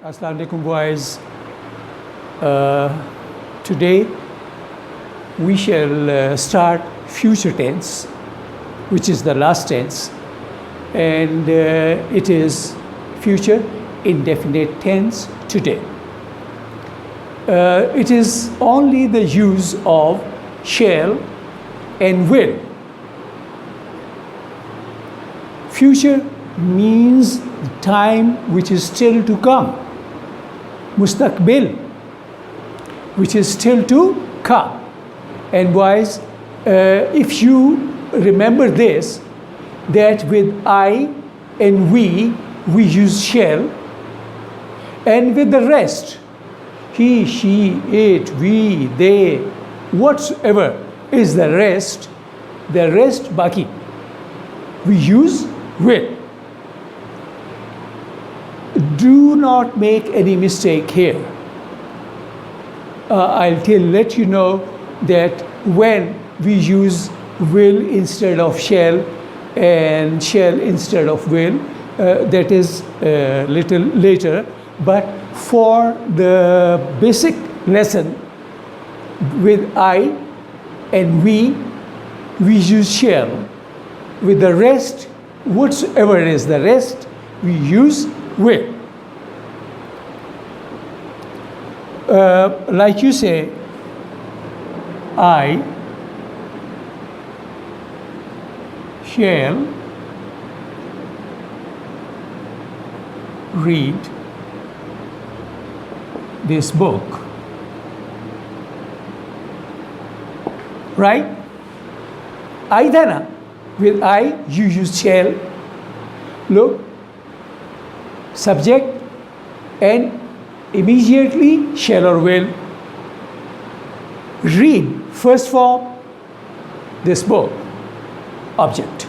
Assalamu alaikum, boys. Today we shall start future tense, which is the last tense, and it is future indefinite tense today. It is only the use of shall and will. Future means the time which is still to come. Mustaqbil, which is still to come. And boys, if you remember this, that with I and we use shall, and with the rest, he, she, it, we, they, whatsoever is the rest baki, we use will. Do not make any mistake here. I'll let you know that when we use will instead of shall and shall instead of will, that is little later. But for the basic lesson, with I and we use shall. With the rest, whatsoever is the rest, we use will. Like you say, I shall read this book. Right? I था ना, with I you use shall. Look, subject and immediately shall or will. Read, first form, this book, object.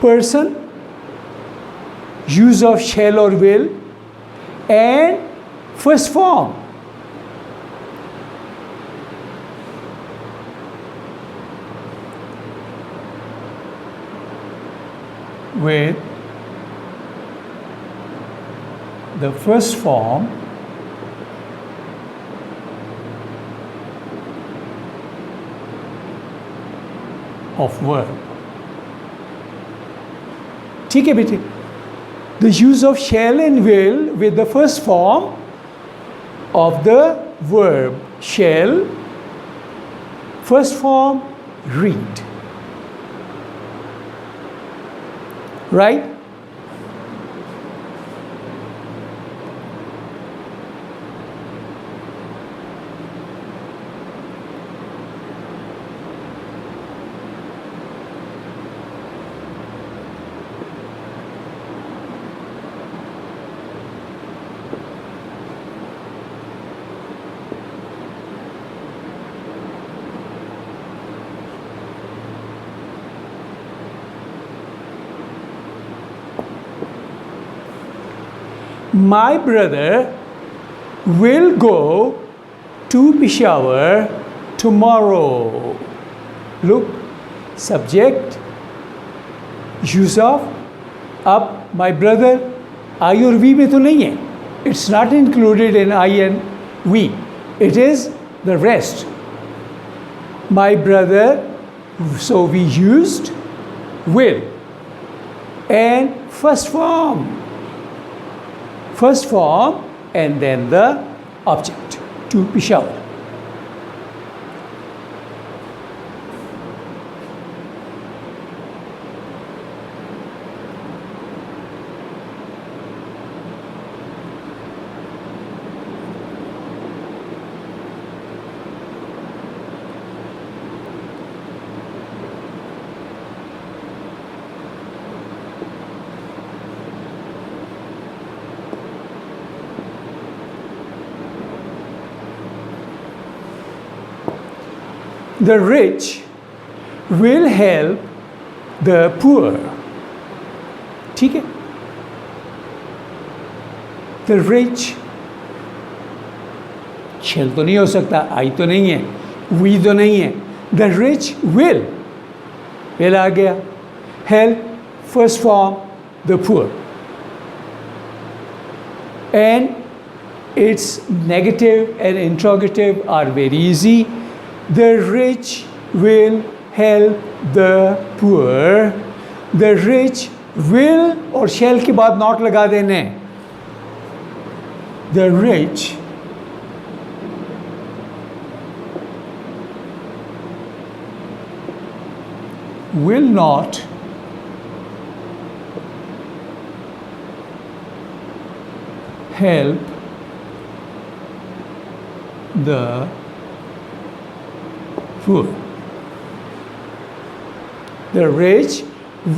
Person, use of shall or will, and first form. With the first form of verb. ठीक है बेटे? The use of shall and will with the first form of the verb shall, first form read. Right? My brother will go to Peshawar tomorrow. Look, subject, use of, अब my brother, I और we में तो नहीं है. It's not included in I and we. It is the rest. My brother, so we used will. And first form, and then the object, to Peshawar. The rich will help the poor. ठीक है? The rich, shall तो नहीं हो सकता, I तो नहीं है, we तो नहीं है. The rich will आ गया. Help, first form, the poor. and its negative and interrogative are very easy. The rich will help the poor. The rich will और shall के बाद not लगा देने. The rich will not help the poor. The rich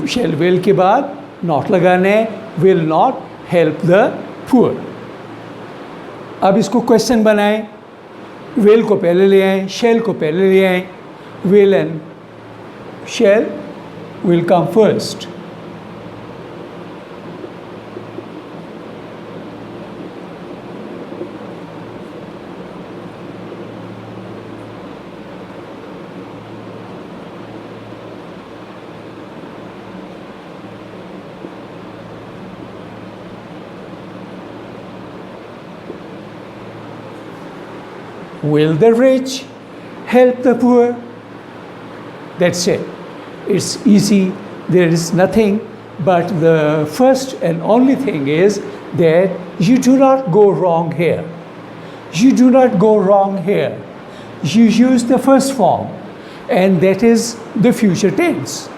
shall will के बाद not लगाने, will not help the poor. अब इसको क्वेश्चन बनाएं. will को पहले ले आएं, shall को पहले ले आएं. will and shall will come first. Will the rich help the poor? That's it. It's easy. There is nothing, but the first and only thing is that you do not go wrong here. You do not go wrong here. You use the first form, and that is the future tense.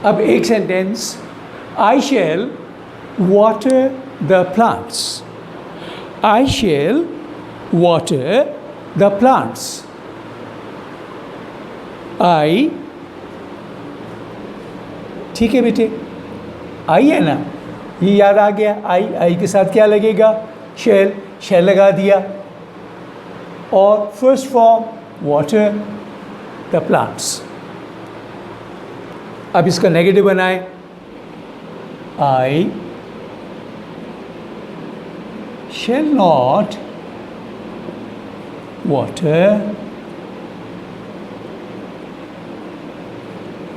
अब एक sentence, I shall water the plants. I shall water the plants. I, ठीक है बेटे, आई है ना, ये याद आ गया. आई के साथ क्या लगेगा? shall लगा दिया. और first form water the plants. अब इसका नेगेटिव बनाएं. I shall not water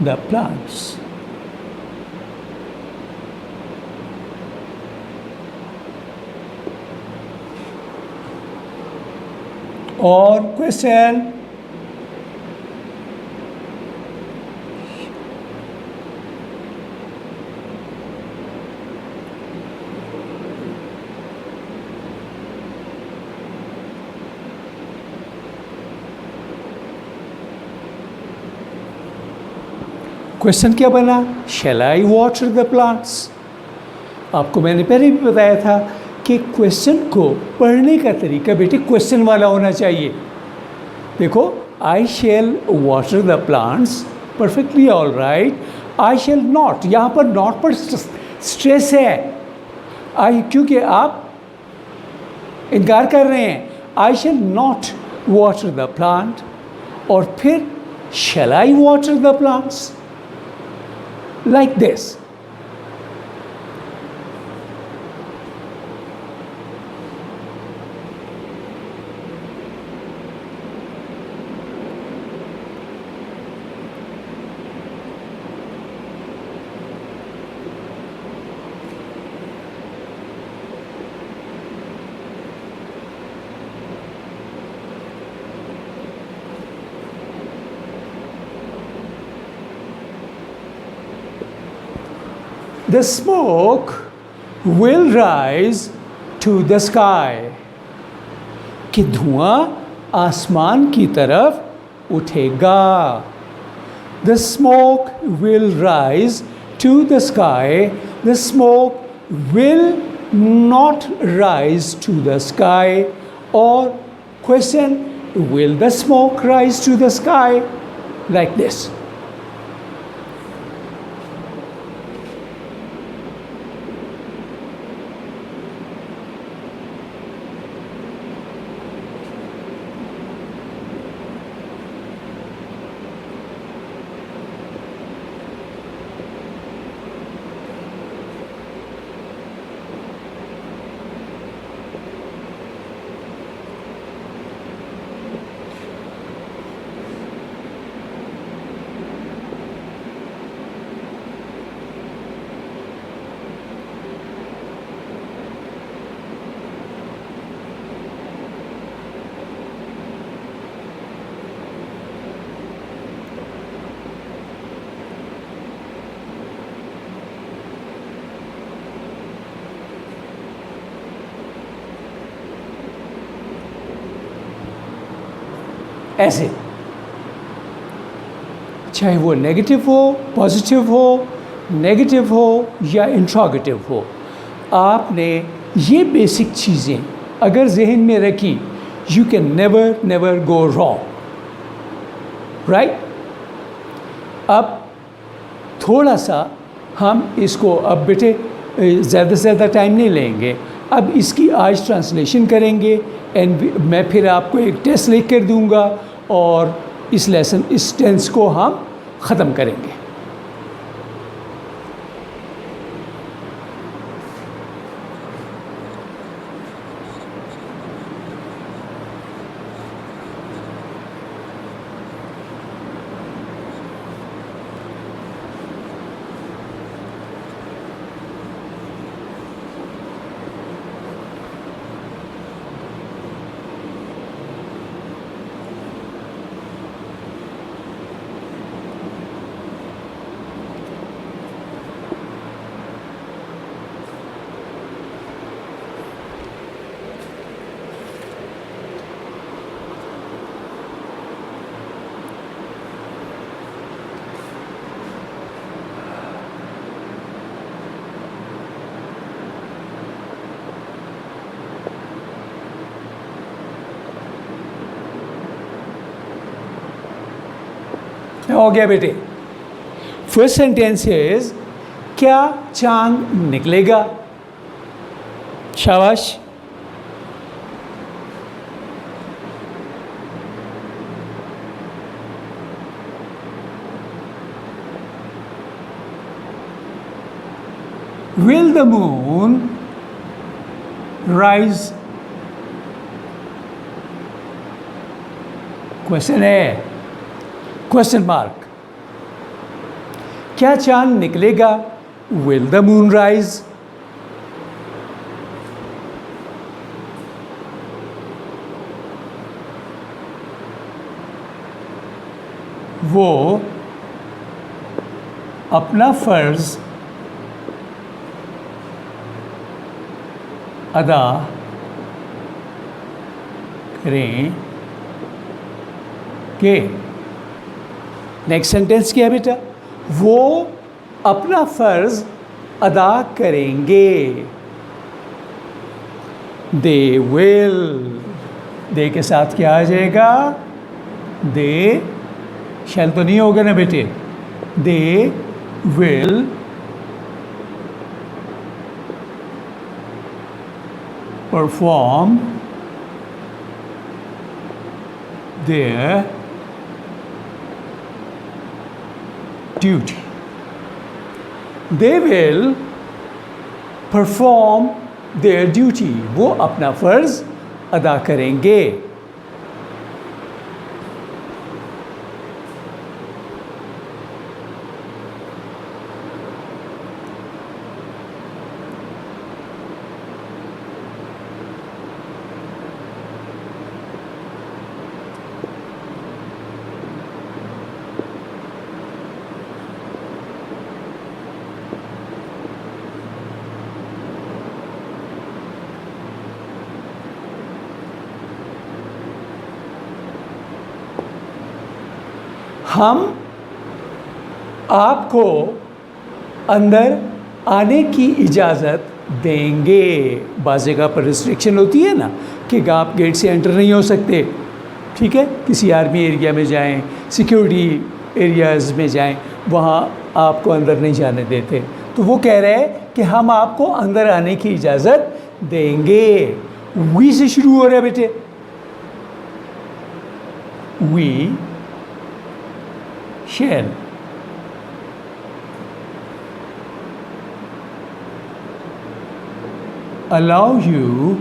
the plants. और क्वेश्चन, क्वेश्चन क्या बना? Shall I water the plants? आपको मैंने पहले भी बताया था कि क्वेश्चन को पढ़ने का तरीका बेटे क्वेश्चन वाला होना चाहिए. देखो, I shall water the plants, perfectly all right. I shall not, यहाँ पर not पर स्ट्रेस है. क्योंकि आप इनकार कर रहे हैं. I shall not water the plant और फिर shall I water the plants? Like this. The smoke will rise to the sky. कि धुआं आसमान की तरफ उठेगा. The smoke will rise to the sky. The smoke will not rise to the sky. Or question, will the smoke rise to the sky? Like this. ऐसे, चाहे वो negative हो, पॉजिटिव हो, नेगेटिव हो या इंट्रोगेटिव हो, आपने ये बेसिक चीज़ें अगर जहन में रखी, you can never never go wrong, right. अब थोड़ा सा हम इसको, अब बेटे ज़्यादा से ज़्यादा टाइम नहीं लेंगे, अब इसकी आज ट्रांसलेशन करेंगे एंड मैं फिर आपको एक टेस्ट लिख कर दूंगा और इस लेसन, इस टेंस को हम ख़त्म करेंगे। हो गया बेटे। फर्स्ट सेंटेंस इज, क्या चांद निकलेगा? शाबाश। Will the moon rise? Question है, क्वेश्चन मार्क। क्या चांद निकलेगा? Will the moon rise? वो अपना फर्ज अदा करें के। नेक्स्ट सेंटेंस क्या है बेटा? वो अपना फर्ज अदा करेंगे। दे विल, दे के साथ क्या आ जाएगा? दे शैल तो नहीं होगा ना बेटे। They will perform their duty. They will perform their duty. वो अपना फर्ज अदा करेंगे। हम आपको अंदर आने की इजाज़त देंगे। बाज़ जगह पर रिस्ट्रिक्शन होती है ना कि आप गेट से एंटर नहीं हो सकते, ठीक है। किसी आर्मी एरिया में जाएं, सिक्योरिटी एरियाज़ में जाएं, वहाँ आपको अंदर नहीं जाने देते। तो वो कह रहे हैं कि हम आपको अंदर आने की इजाज़त देंगे। वी से शुरू हो रहा है बेटे। We shall allow you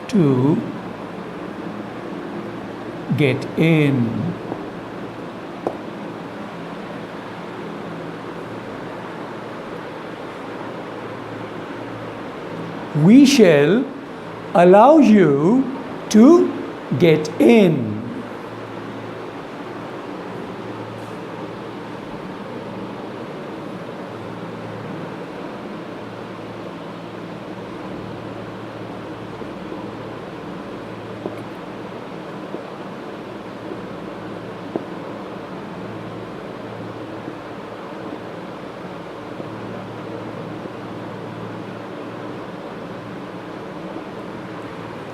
to get in. We shall allow you to get in.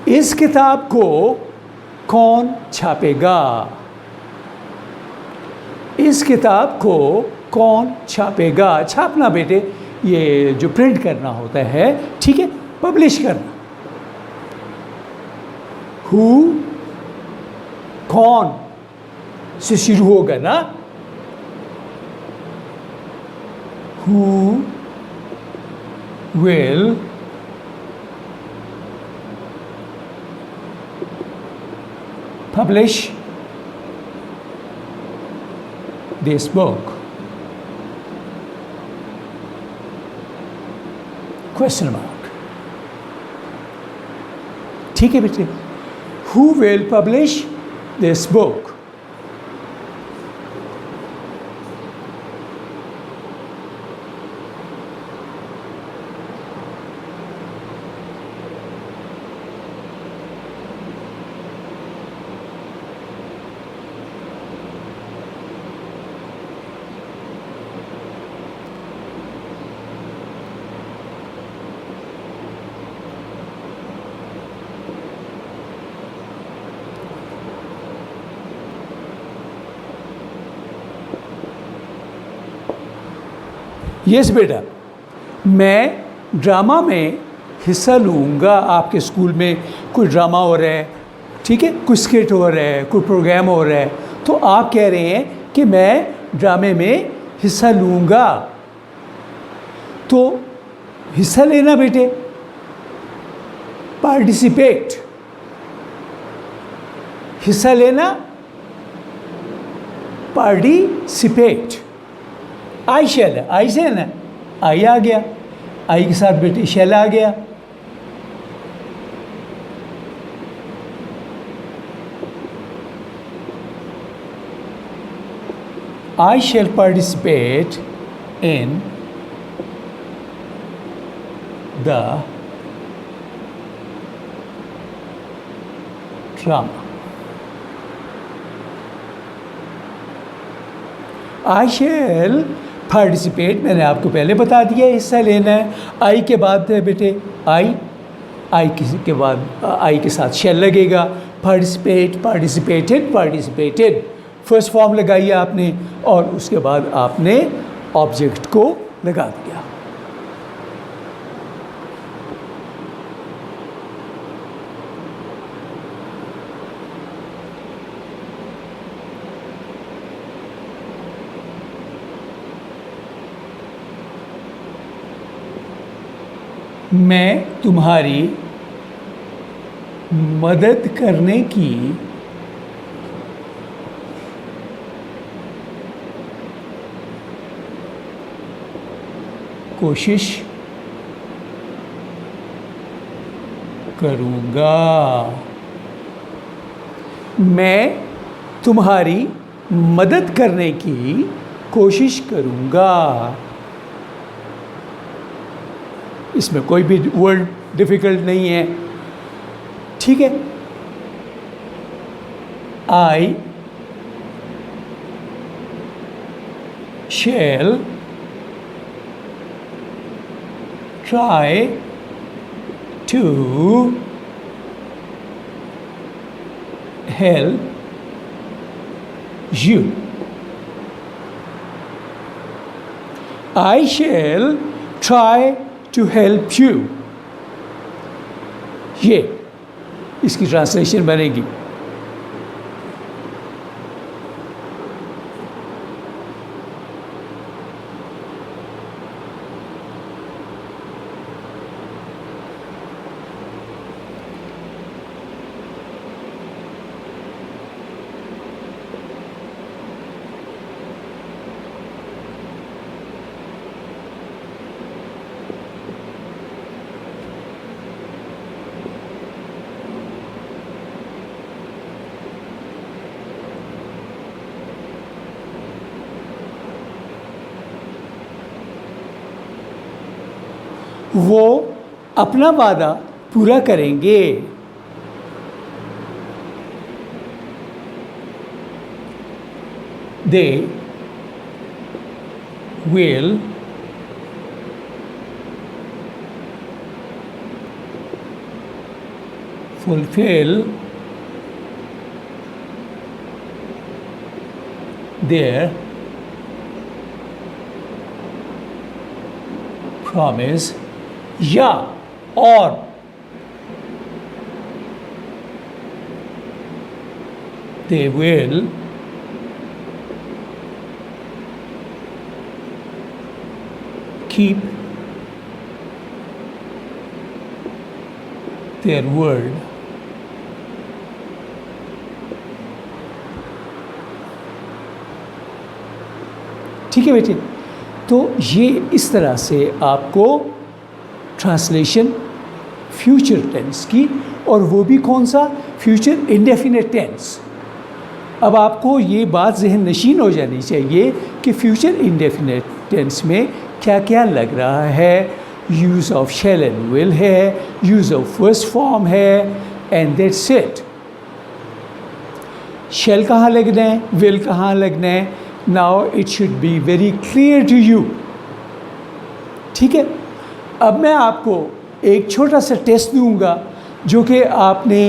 इस किताब को कौन छापेगा? इस किताब को कौन छापेगा? छापना बेटे ये जो प्रिंट करना होता है, ठीक है, पब्लिश करना। हु, कौन से शुरू होगा ना। Who will publish this book? Question mark. ठीक है बेटे, who will publish this book? Yes बेटा, मैं ड्रामा में हिस्सा लूँगा। आपके स्कूल में कोई ड्रामा हो रहा है, ठीक है, कोई स्किट हो रहा है, कोई प्रोग्राम हो रहा है, तो आप कह रहे हैं कि मैं ड्रामे में हिस्सा लूँगा। तो हिस्सा लेना बेटे, पार्टिसिपेट, हिस्सा लेना, पार्टिसिपेट। आई शैल है, आई से है ना, आई आ गया, आई के साथ बेटे शैल आ गया। I shall participate in the drama. I shall participate, मैंने आपको पहले बता दिया हिस्सा लेना है। आई के बाद बेटे आई के बाद आई के साथ shall लगेगा। Participate, participated, participated, first form लगाइए आपने और उसके बाद आपने ऑब्जेक्ट को लगा दिया। मैं तुम्हारी मदद करने की कोशिश करूँगा। मैं तुम्हारी मदद करने की कोशिश करूँगा। इसमें कोई भी वर्ड डिफ़िकल्ट नहीं है, ठीक है। आई shall try to help you. I shall try to help you. ये इसकी ट्रांसलेशन बनेगी। वो अपना वादा पूरा करेंगे। They will fulfill their promise, या और they will keep their word. ठीक है बेटे, तो ये इस तरह से आपको ट्रांसलेशन फ्यूचर टेंस की, और वो भी कौन सा, फ्यूचर इंडेफिनिट टेंस। अब आपको ये बात जहन नशीन हो जानी चाहिए कि फ्यूचर इंडेफिनिट टेंस में क्या क्या लग रहा है। Use of shall and will है, यूज़ ऑफ फर्स्ट फॉर्म है, एंड दैट्स इट। शैल कहाँ लगना है, विल कहाँ लगना है, now it should be very clear to you. ठीक है, अब मैं आपको एक छोटा सा टेस्ट दूंगा जो कि आपने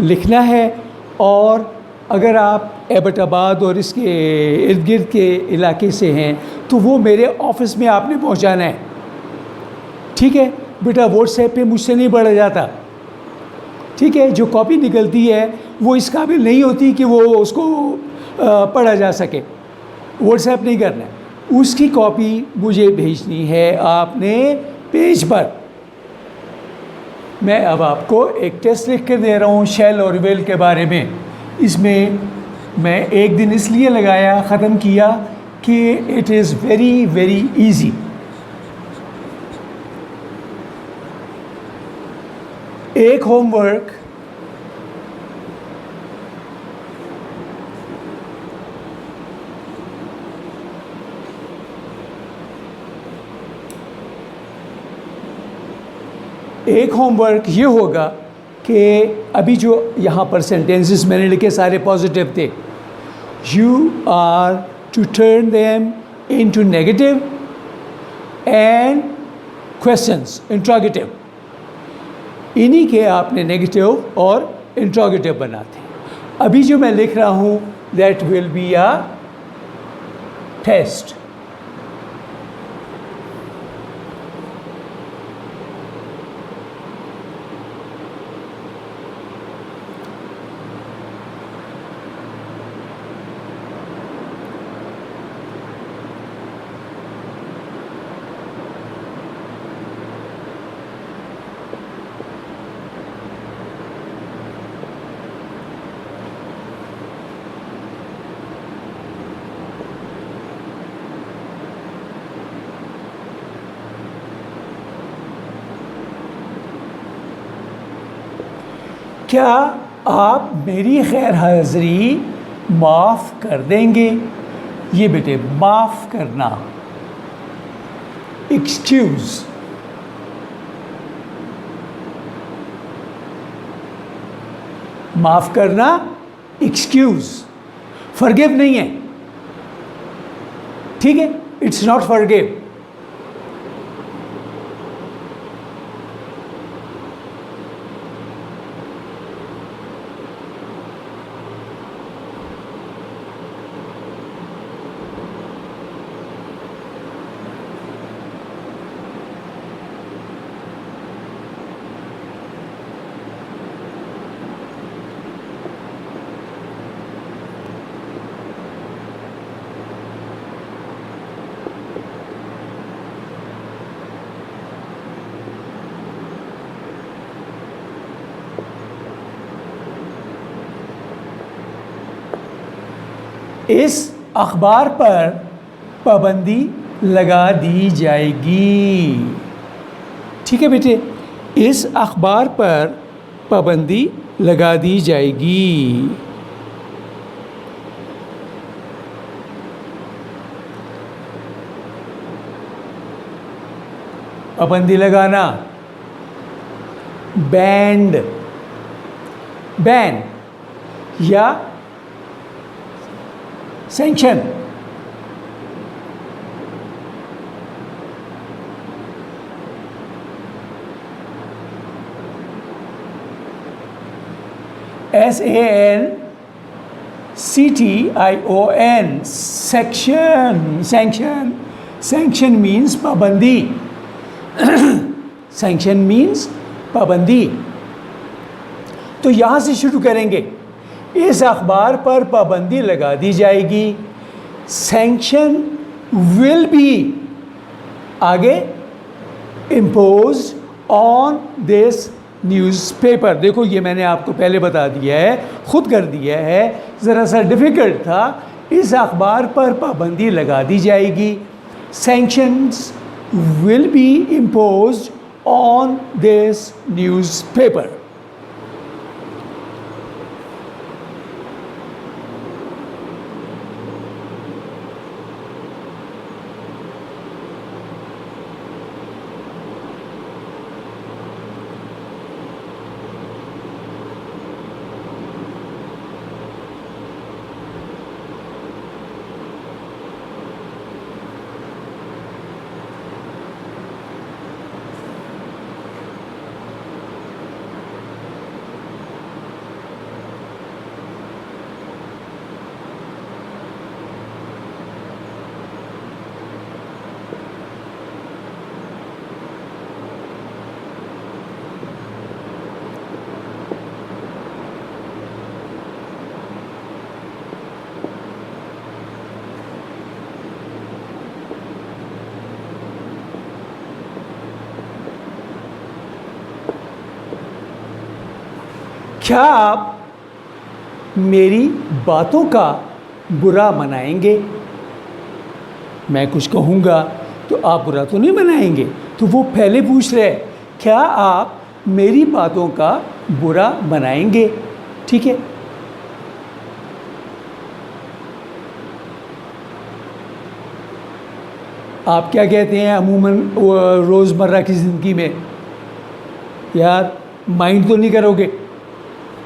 लिखना है, और अगर आप एबटाबाद और इसके इर्द गिर्द के इलाके से हैं तो वो मेरे ऑफिस में आपने पहुंचाना है। ठीक है बेटा, व्हाट्सएप पे मुझसे नहीं पढ़ा जाता। ठीक है, जो कॉपी निकलती है वो इस काबिल नहीं होती कि वो उसको पढ़ा जा सके। व्हाट्सएप नहीं करना है, उसकी कॉपी मुझे भेजनी है आपने पेज पर। मैं अब आपको एक टेस्ट लिख कर दे रहा हूँ शैल और विल के बारे में। इसमें मैं एक दिन इसलिए लगाया, ख़त्म किया कि it is very very easy. एक होमवर्क ये होगा कि अभी जो यहाँ पर सेंटेंसेस मैंने लिखे सारे पॉजिटिव थे। You are to turn them into negative and questions, interrogative. इन्हीं के आपने नेगेटिव और इंट्रोगेटिव बनाते हैं। अभी जो मैं लिख रहा हूँ that will be a test. क्या आप मेरी खैर हाज़री माफ़ कर देंगे? ये बेटे माफ़ करना, एक्सक्यूज़। माफ़ करना एक्सक्यूज़, फॉरगिव नहीं है। ठीक है, इट्स नॉट फॉरगिव। इस अखबार पर पाबंदी लगा दी जाएगी। ठीक है बेटे, इस अखबार पर पाबंदी लगा दी जाएगी। पाबंदी लगाना, बैंड, बैन या सैंक्शन। SANCTION, sanction means पाबंदी, sanction means पाबंदी। तो यहाँ से शुरू करेंगे, इस अखबार पर पाबंदी लगा दी जाएगी। सैंक्शन विल बी, आगे इम्पोज ऑन दिस न्यूज़पेपर। देखो ये मैंने आपको पहले बता दिया है, खुद कर दिया है, ज़रा सा डिफ़िकल्ट था। इस अखबार पर पाबंदी लगा दी जाएगी। Sanctions will be impose on this newspaper. क्या आप मेरी बातों का बुरा मनाएंगे? मैं कुछ कहूँगा तो आप बुरा तो नहीं मनाएंगे। तो वो पहले पूछ रहे हैं, क्या आप मेरी बातों का बुरा मनाएंगे? ठीक है, आप क्या कहते हैं अमूमन रोज़मर्रा की ज़िंदगी में? यार माइंड तो नहीं करोगे?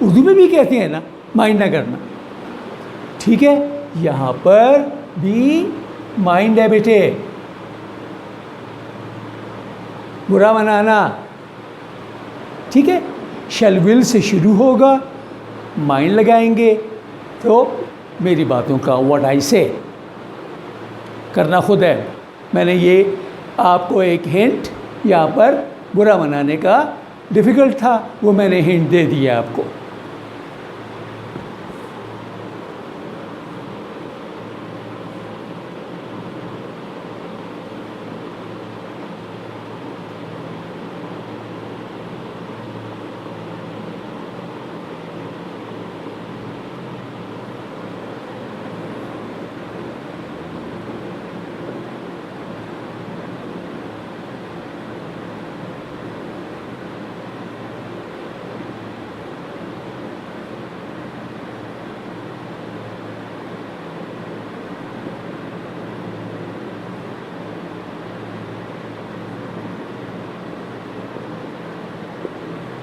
उर्दू में भी कहते हैं ना, माइंड ना करना। ठीक है, यहाँ पर भी माइंड है बेटे, बुरा मनाना। ठीक है, शैल विल से शुरू होगा, माइंड लगाएंगे तो मेरी बातों का व्हाट आई से करना खुद है। मैंने ये आपको एक हिंट यहाँ पर बुरा मनाने का डिफ़िकल्ट था, वो मैंने हिंट दे दिया आपको।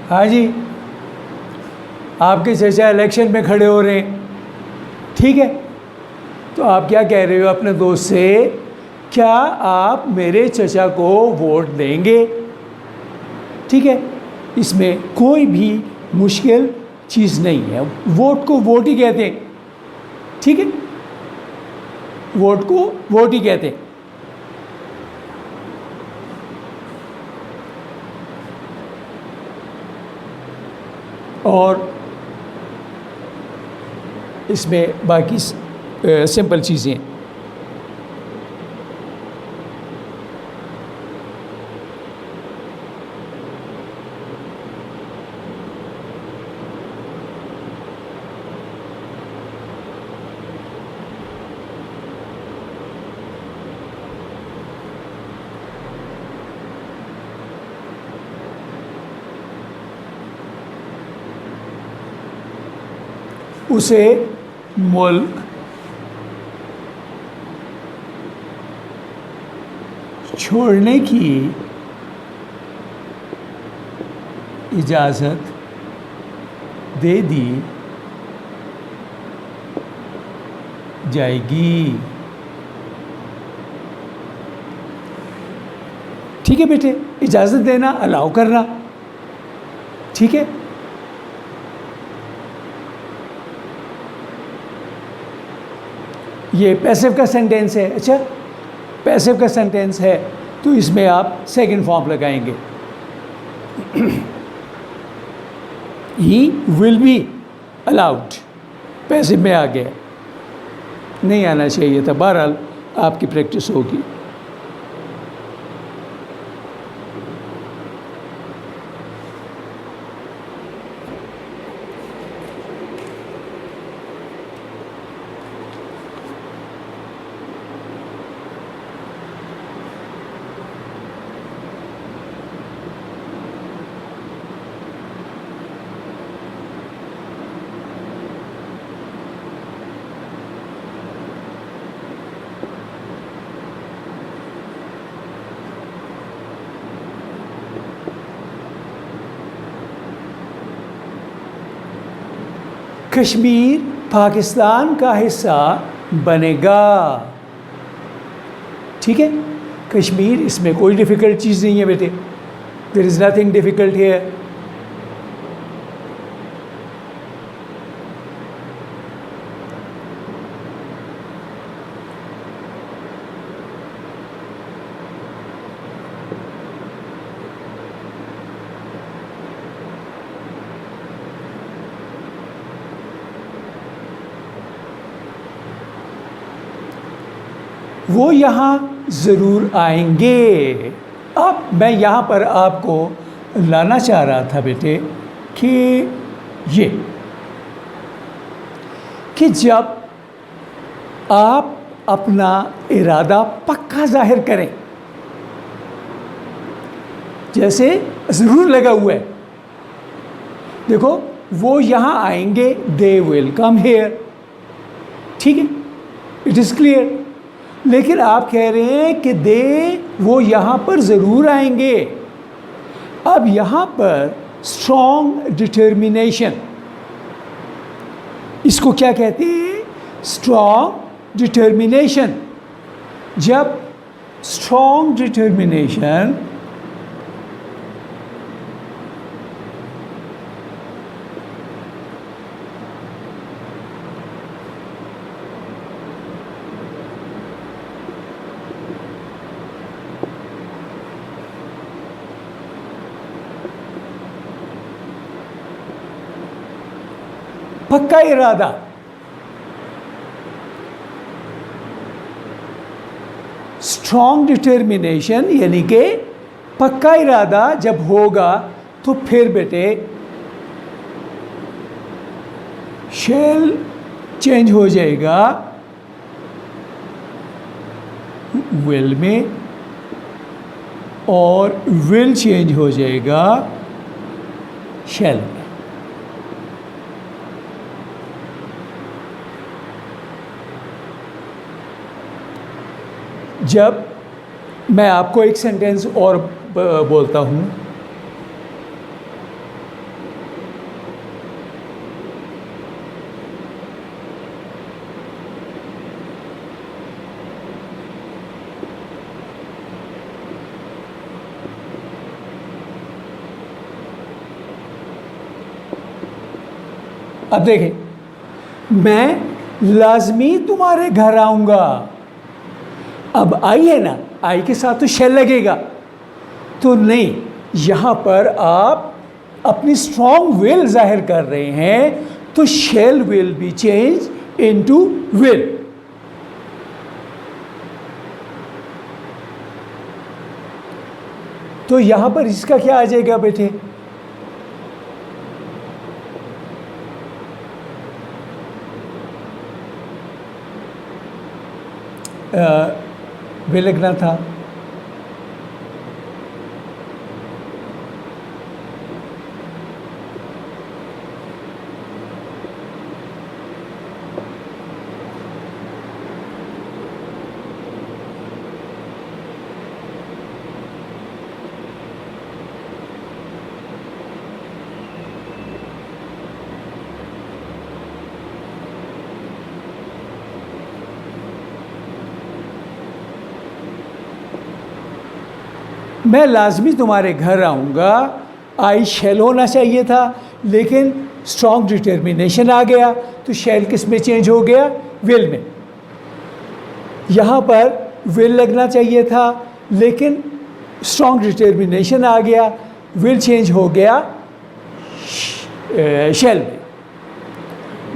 हाँ जी, आपके चचा इलेक्शन में खड़े हो रहे हैं। ठीक है, तो आप क्या कह रहे हो अपने दोस्त से, क्या आप मेरे चचा को वोट देंगे? ठीक है, इसमें कोई भी मुश्किल चीज़ नहीं है। वोट को वोट ही कहते हैं। ठीक है, वोट को वोट ही कहते हैं। और इसमें बाकी सिंपल चीज़ें। उसे मुल्क छोड़ने की इजाज़त दे दी जाएगी। ठीक है बेटे, इजाज़त देना, अलाउ करना। ठीक है, ये पैसिव का सेंटेंस है। अच्छा, पैसिव का सेंटेंस है तो इसमें आप सेकंड फॉर्म लगाएंगे। He will be allowed, passive में आ गया, नहीं आना चाहिए था। बहरहाल आपकी प्रैक्टिस होगी। कश्मीर पाकिस्तान का हिस्सा बनेगा। ठीक है, कश्मीर, इसमें कोई डिफ़िकल्ट चीज़ नहीं है बेटे, there is nothing difficult here. वो यहाँ ज़रूर आएंगे। अब मैं यहाँ पर आपको लाना चाह रहा था बेटे कि ये कि जब आप अपना इरादा पक्का जाहिर करें, जैसे ज़रूर लगा हुआ है, देखो वो यहाँ आएंगे, दे विल कम हेयर, ठीक है, इट इज़ क्लियर। लेकिन आप कह रहे हैं कि वो यहाँ पर ज़रूर आएंगे। अब यहाँ पर स्ट्रॉन्ग डिटर्मिनेशन, इसको क्या कहते हैं? Strong determination. जब स्ट्रॉन्ग डिटर्मिनेशन पक्का इरादा, स्ट्रॉन्ग डिटर्मिनेशन यानी कि पक्का इरादा जब होगा तो फिर बेटे शेल चेंज हो जाएगा विल में और विल चेंज हो जाएगा शेल में। जब मैं आपको एक सेंटेंस और बोलता हूँ, अब देखें, मैं लाजमी तुम्हारे घर आऊँगा। अब आई है ना, आई के साथ तो शेल लगेगा, तो नहीं, यहाँ पर आप अपनी स्ट्रॉन्ग विल जाहिर कर रहे हैं, तो shell will be change into will. तो यहाँ पर इसका क्या आ जाएगा बेटे? वे लिखना था, मैं लाजमी तुम्हारे घर आऊँगा। आई शेल होना चाहिए था, लेकिन स्ट्रॉन्ग डिटर्मिनेशन आ गया, तो शेल किस में चेंज हो गया? विल में। यहाँ पर विल लगना चाहिए था, लेकिन स्ट्रॉन्ग डिटर्मिनेशन आ गया, विल चेंज हो गया शेल में।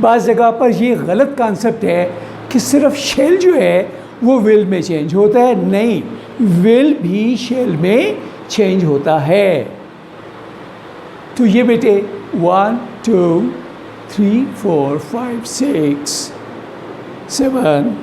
बाज़ जगह पर ये गलत कॉन्सेप्ट है कि सिर्फ शेल जो है वो विल में चेंज होता है, नहीं, विल भी शेल में चेंज होता है। तो ये बेटे 1 2 3 4 5 6 7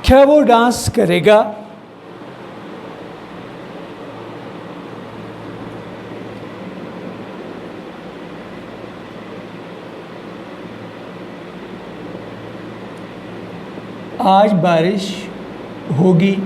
क्या वो डांस करेगा? आज बारिश होगी।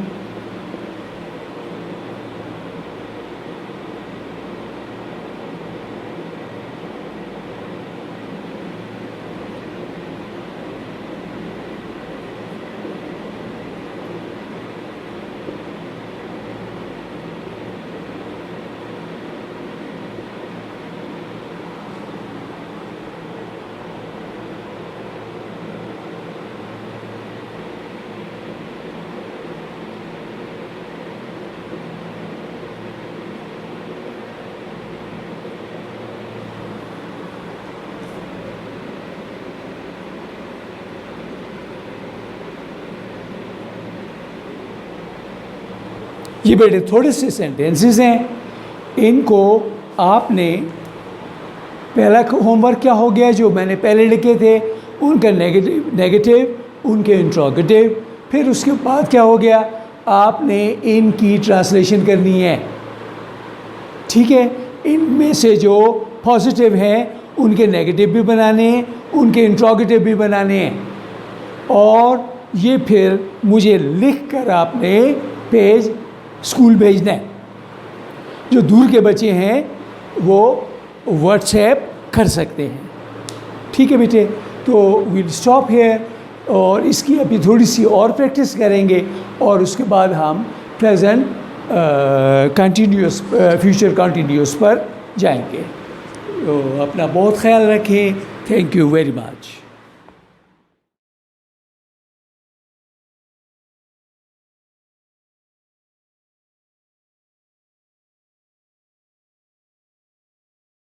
ये बेटे थोड़े से सेंटेंसेस हैं, इनको आपने, पहला होमवर्क क्या हो गया जो मैंने पहले लिखे थे, उनका नेगेटिव, उनके इंट्रोगेटिव, फिर उसके बाद क्या हो गया, आपने इनकी ट्रांसलेशन करनी है। ठीक है, इनमें से जो पॉजिटिव हैं उनके नेगेटिव भी बनाने हैं, उनके इंट्रोगेटिव भी बनाने हैं, और ये फिर मुझे लिख कर आपने पेज स्कूल भेजना है। जो दूर के बच्चे हैं वो व्हाट्सएप कर सकते हैं। ठीक है बेटे, तो विल स्टॉप हियर, और इसकी अभी थोड़ी सी और प्रैक्टिस करेंगे, और उसके बाद हम प्रेजेंट कंटिन्यूस फ्यूचर कंटिन्यूस पर जाएंगे। तो अपना बहुत ख्याल रखें। Thank you very much.